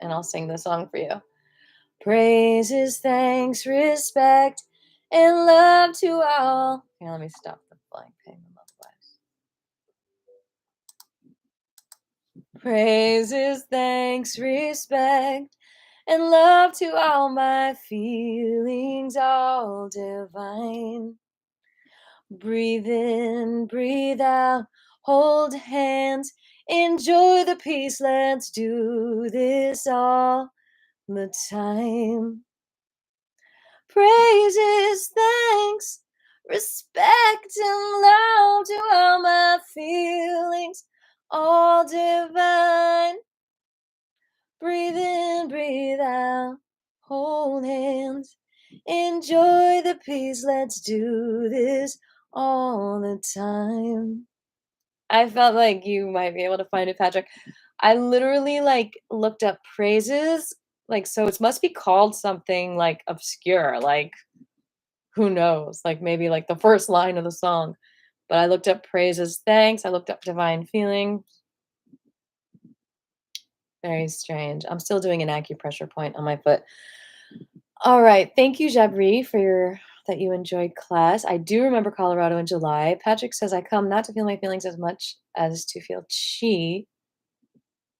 And I'll sing the song for you. Praises, thanks, respect, and love to all. Here, let me stop the flying penguin otherwise. Praises, thanks, respect, and love to all my feelings, all divine. Breathe in, breathe out, hold hands, enjoy the peace, let's do this all the time. Praises, thanks, respect, and love to all my feelings, all divine. Breathe in, breathe out, hold hands, Enjoy the peace, let's do this all the time. I felt like you might be able to find it, Patrick. I literally, like, looked up praises, like, so it must be called something, like, obscure, like, who knows? Like, maybe, like, the first line of the song, but I looked up praises, thanks, I looked up divine feeling. Very strange. I'm still doing an acupressure point on my foot. Alright, thank you, Jabri, for your that you enjoyed class. I do remember Colorado in July. Patrick says, "I come not to feel my feelings as much as to feel chi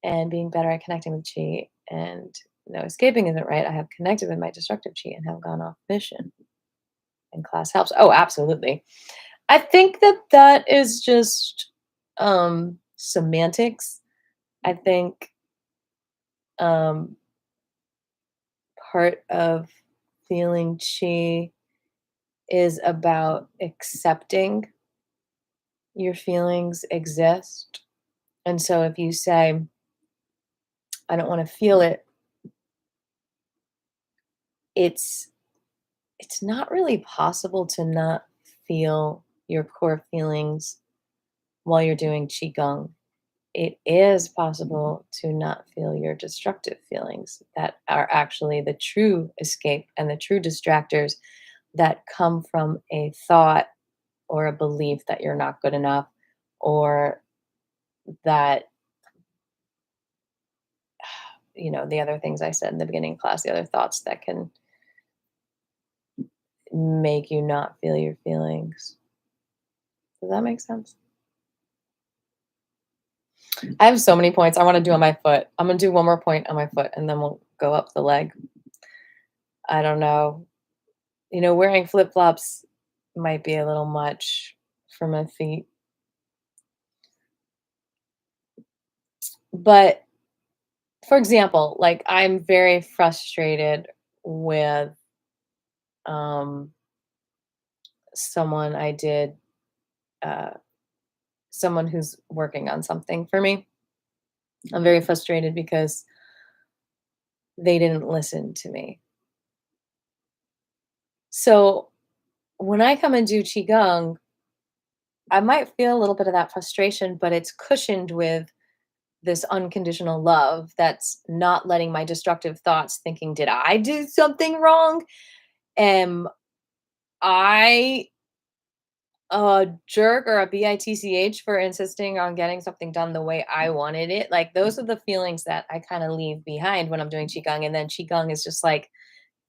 and being better at connecting with chi, and no, escaping isn't right. I have connected with my destructive chi and have gone off mission, and class helps." Oh, absolutely. I think that that is just, semantics. I think, um, part of feeling chi is about accepting your feelings exist. And so if you say, I don't want to feel it, it's it's not really possible to not feel your core feelings while you're doing qigong. It is possible to not feel your destructive feelings that are actually the true escape and the true distractors that come from a thought or a belief that you're not good enough, or that, the other things I said in the beginning of class, the other thoughts that can make you not feel your feelings. Does that make sense? I have so many points I want to do on my foot. I'm going to do one more point on my foot and then we'll go up the leg. I don't know. Wearing flip flops might be a little much for my feet. But for example, like, I'm very frustrated with um, someone I did, uh, someone who's working on something for me. I'm very frustrated because they didn't listen to me. So when I come and do Qigong, I might feel a little bit of that frustration, but it's cushioned with this unconditional love that's not letting my destructive thoughts thinking, did I do something wrong? Am I a jerk or a bitch for insisting on getting something done the way I wanted it? Like, those are the feelings that I kind of leave behind when I'm doing Qigong. And then Qigong is just like,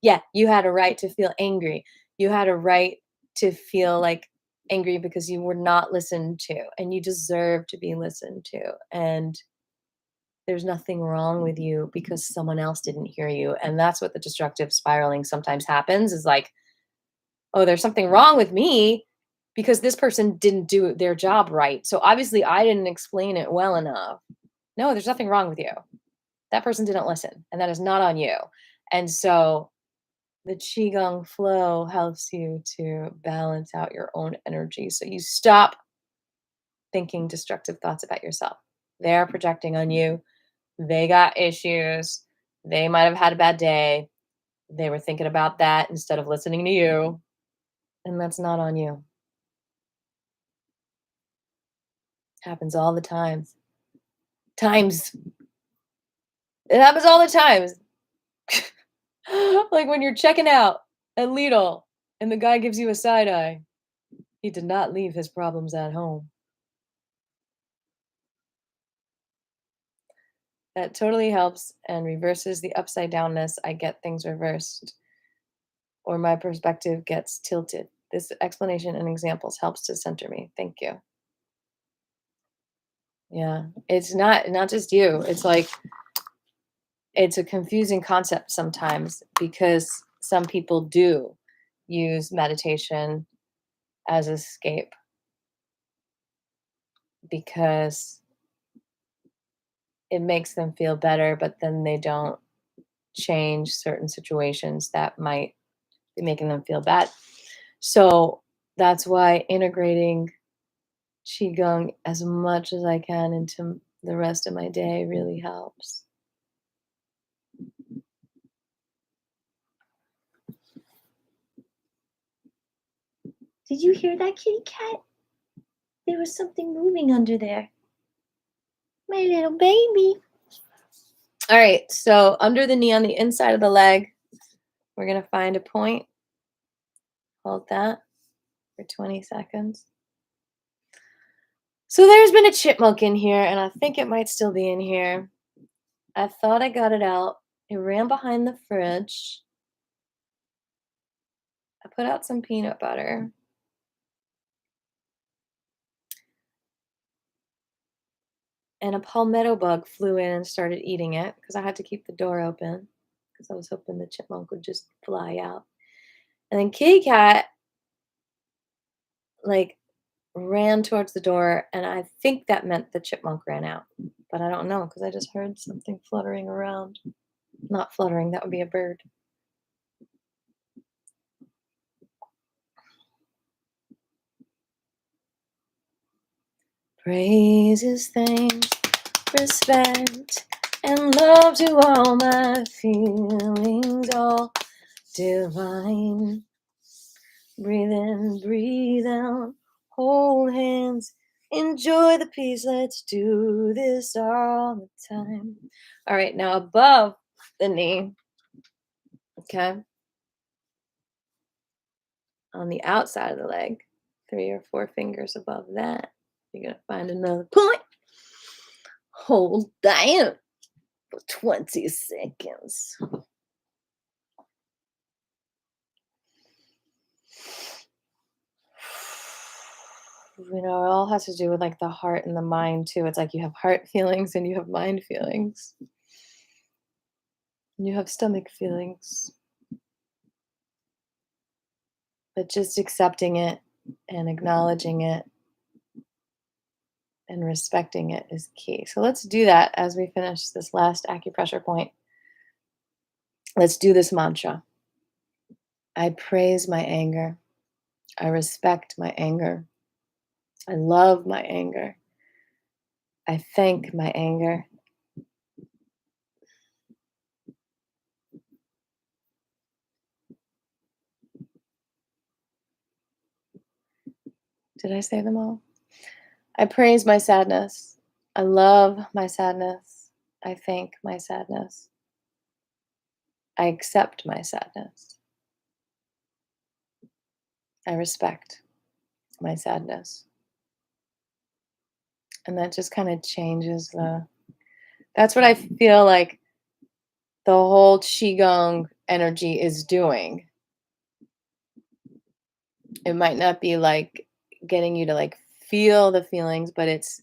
yeah, you had a right to feel angry. You had a right to feel like angry because you were not listened to, and you deserve to be listened to. And there's nothing wrong with you because someone else didn't hear you. And that's what the destructive spiraling sometimes happens, is like, oh, there's something wrong with me because this person didn't do their job right. So obviously I didn't explain it well enough. No, there's nothing wrong with you. That person didn't listen, and that is not on you. And so the qigong flow helps you to balance out your own energy, so you stop thinking destructive thoughts about yourself. They're projecting on you. They got issues. They might have had a bad day. They were thinking about that instead of listening to you, and that's not on you. Happens all the times. It happens all the times. Like when you're checking out at Lidl and the guy gives you a side eye. He did not leave his problems at home. That totally helps and reverses the upside downness. I get things reversed, or my perspective gets tilted. This explanation and examples helps to center me. Thank you. Yeah, it's not just you. It's like, it's a confusing concept sometimes because some people do use meditation as escape because it makes them feel better, but then they don't change certain situations that might be making them feel bad. So that's why integrating qigong as much as I can into the rest of my day really helps. Did you hear that, kitty cat? There was something moving under there. My little baby. All right, so under the knee on the inside of the leg, we're going to find a point. Hold that for 20 seconds. So there's been a chipmunk in here, and I think it might still be in here. I thought I got it out. It ran behind the fridge. I put out some peanut butter. And a palmetto bug flew in and started eating it because I had to keep the door open because I was hoping the chipmunk would just fly out. And then kitty cat, like, ran towards the door, and I think that meant the chipmunk ran out. But I don't know because I just heard something fluttering around. Not fluttering, that would be a bird. Praises, thanks, respect, and love to all my feelings, all divine. Breathe in, breathe out, hold hands, enjoy the peace, let's do this all the time. All right, now above the knee, okay, on the outside of the leg, 3 or 4 fingers above that, you're going to find another point. Hold down for 20 seconds. You know, it all has to do with like the heart and the mind too. It's like you have heart feelings and you have mind feelings. And you have stomach feelings. But just accepting it and acknowledging it and respecting it is key. So let's do that as we finish this last acupressure point. Let's do this mantra. I praise my anger. I respect my anger. I love my anger. I thank my anger. Did I say them all? I praise my sadness. I love my sadness. I thank my sadness. I accept my sadness. I respect my sadness. And that just kind of changes that's what I feel like the whole qigong energy is doing. It might not be like getting you to like feel the feelings, but it's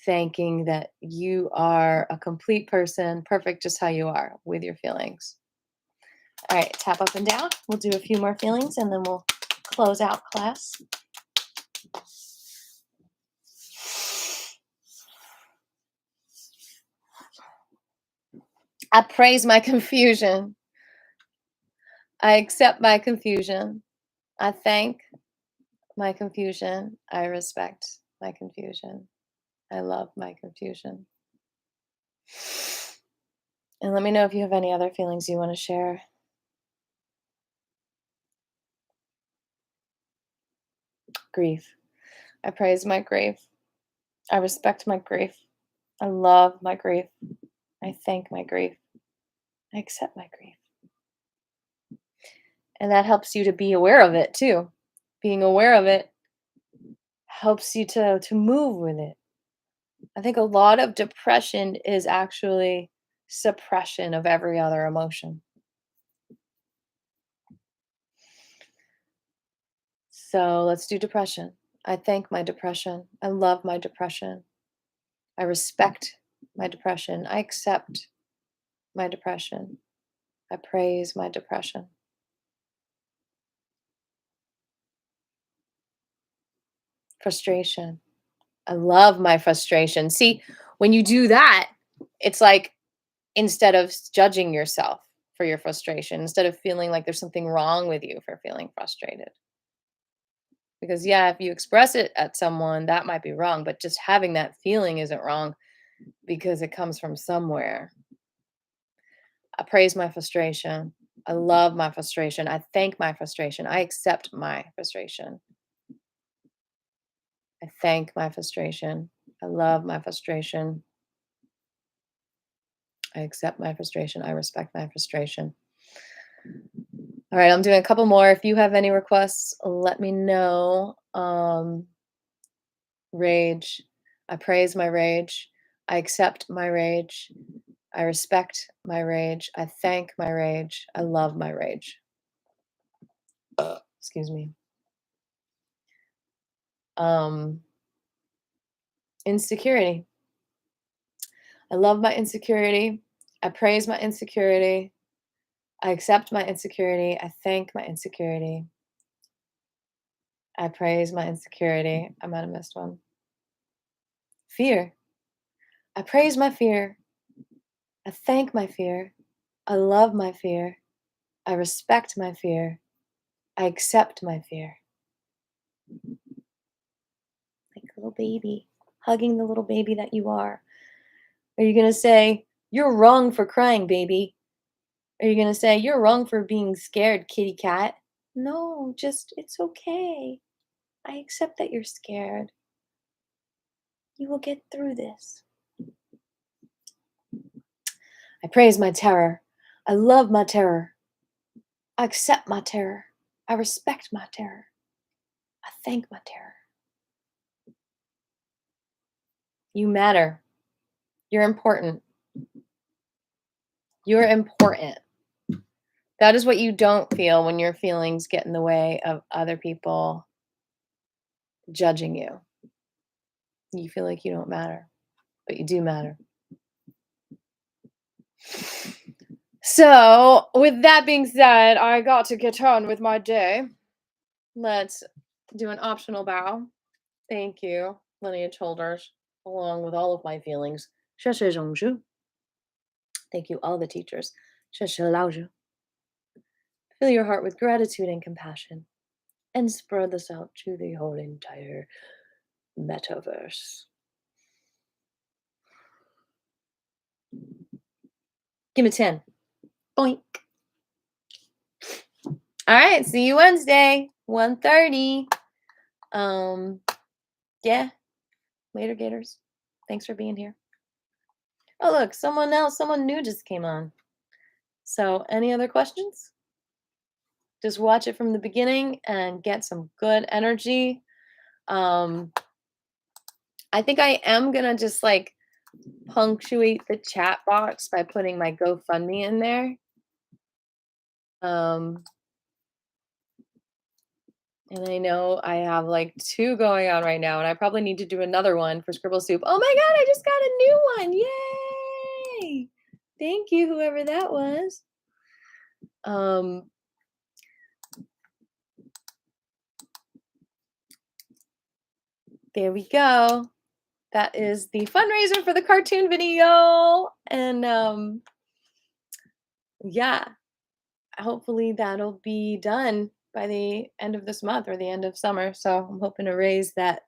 thanking that you are a complete person, perfect just how you are with your feelings. All right, tap up and down. We'll do a few more feelings and then we'll close out class. I praise my confusion. I accept my confusion. I thank my confusion. I respect my confusion. I love my confusion. And let me know if you have any other feelings you want to share. Grief. I praise my grief. I respect my grief. I love my grief. I thank my grief. I accept my grief. And that helps you to be aware of it too. Being aware of it helps you to move with it. I think a lot of depression is actually suppression of every other emotion. So let's do depression. I thank my depression. I love my depression. I respect my depression. I accept my depression. I praise my depression. Frustration. I love my frustration. See, when you do that, it's like instead of judging yourself for your frustration, instead of feeling like there's something wrong with you for feeling frustrated. Because, yeah, if you express it at someone, that might be wrong, but just having that feeling isn't wrong because it comes from somewhere. I praise my frustration. I love my frustration. I thank my frustration. I accept my frustration. I thank my frustration. I love my frustration. I accept my frustration. I respect my frustration. All right, I'm doing a couple more. If you have any requests, let me know. Rage. I praise my rage. I accept my rage. I respect my rage. I thank my rage. I love my rage. Excuse me. Um, Insecurity. I love my insecurity. I praise my insecurity. I accept my insecurity. I thank my insecurity. I praise my insecurity. I might have missed one. Fear. I praise my fear. I thank my fear. I love my fear. I respect my fear. I accept my fear. Like a little baby, hugging the little baby that you are. Are you going to say, "You're wrong for crying, baby"? Are you going to say, "You're wrong for being scared, kitty cat"? No, just, it's okay. I accept that you're scared. You will get through this. I praise my terror. I love my terror. I accept my terror. I respect my terror. I thank my terror. You matter. You're important. You're important. That is what you don't feel when your feelings get in the way of other people judging you. You feel like you don't matter, but you do matter. So, with that being said, I got to get on with my day. Let's do an optional bow. Thank you, lineage holders, along with all of my feelings. 谢谢荣誉. Thank you, all the teachers. 谢谢老师. Fill your heart with gratitude and compassion, and spread this out to the whole entire metaverse. Give me 10. Boink. All right, see you Wednesday, 1:30. Yeah. Later, Gators. Thanks for being here. Oh, look, someone new just came on. So, any other questions? Just watch it from the beginning and get some good energy. I think I am gonna just like punctuate the chat box by putting my GoFundMe in there. And I know I have like 2 going on right now, and I probably need to do another one for Scribble Soup. Oh my god, I just got a new one. Yay! Thank you, whoever that was. There we go. That is the fundraiser for the cartoon video. And yeah, hopefully that'll be done by the end of this month or the end of summer. So I'm hoping to raise that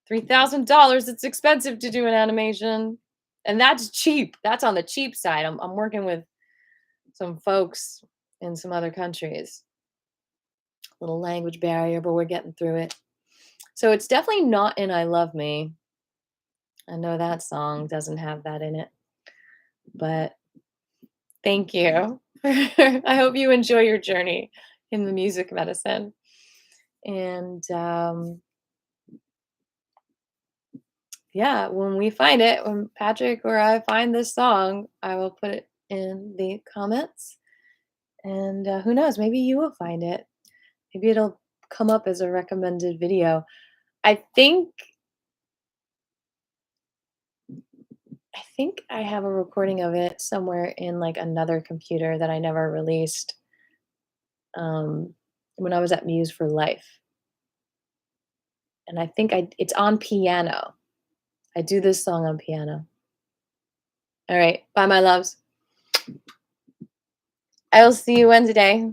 $3,000. It's expensive to do an animation. And that's cheap. That's on the cheap side. I'm working with some folks in some other countries. Little language barrier, but we're getting through it. So it's definitely not in I Love Me. I know that song doesn't have that in it. But thank you. I hope you enjoy your journey in the music medicine. And yeah, when we find it, when Patrick or I find this song, I will put it in the comments. And who knows, maybe you will find it. Maybe it'll come up as a recommended video. I think I have a recording of it somewhere in like another computer that I never released when I was at Muse for Life. And I think it's on piano. I do this song on piano. All right. Bye, my loves. I will see you Wednesday.